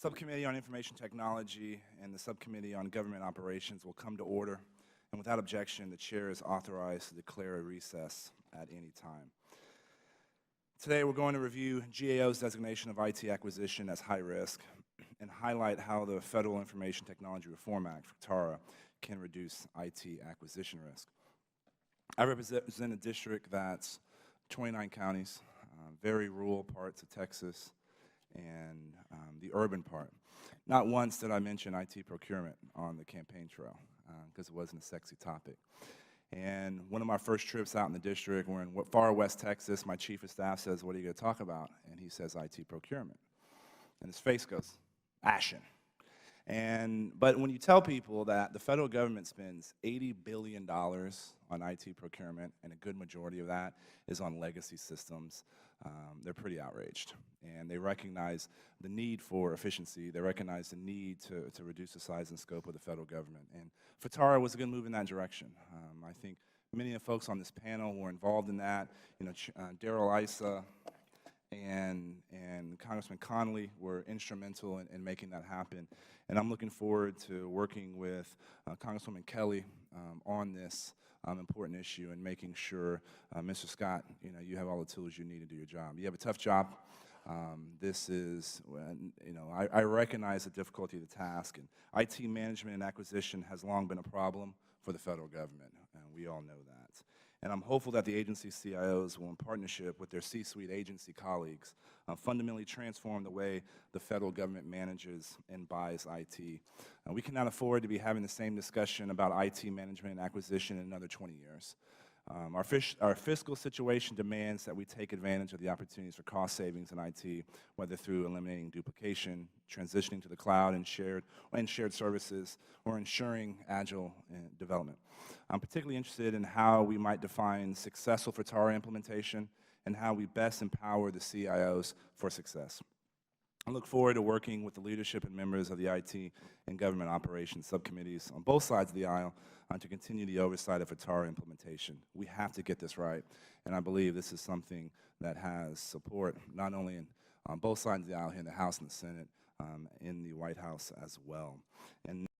Subcommittee on Information Technology and the Subcommittee on Government Operations will come to order, and without objection, the chair is authorized to declare a recess at any time. Today, we're going to review GAO's designation of IT acquisition as high risk and highlight how the Federal Information Technology Reform Act, FTARA, can reduce IT acquisition risk. I represent a district that's 29 counties, very rural parts of Texas, and the urban part. Not once did I mention IT procurement on the campaign trail because it wasn't a sexy topic. And one of my first trips out in the district, we're in far west Texas, my chief of staff says, "What are you going to talk about?" And he says, "IT procurement." And his face goes ashen. But when you tell people that the federal government spends $80 billion on IT procurement, and a good majority of that is on legacy systems, they're pretty outraged. And they recognize the need for efficiency. They recognize the need to reduce the size and scope of the federal government. And FTARA was a good move in that direction. I think many of the folks on this panel were involved in that. You know, Darrell Issa and Congressman Connolly were instrumental in making that happen. And I'm looking forward to working with Congresswoman Kelly on this important issue and making sure, Mr. Scott, you have all the tools you need to do your job. You have a tough job. This is, I recognize the difficulty of the task, and IT management and acquisition has long been a problem for the federal government, and we all know that. And I'm hopeful that the agency CIOs will, in partnership with their C-suite agency colleagues, fundamentally transform the way the federal government manages and buys IT. We cannot afford to be having the same discussion about IT management and acquisition in another 20 years. Our fiscal situation demands that we take advantage of the opportunities for cost savings in IT, whether through eliminating duplication, transitioning to the cloud and shared services, or ensuring agile development. I'm particularly interested in how we might define successful FTARA implementation and how we best empower the CIOs for success. I look forward to working with the leadership and members of the IT and government operations subcommittees on both sides of the aisle to continue the oversight of FTARA implementation. We have to get this right, and I believe this is something that has support not only on both sides of the aisle here in the House and the Senate, in the White House as well. And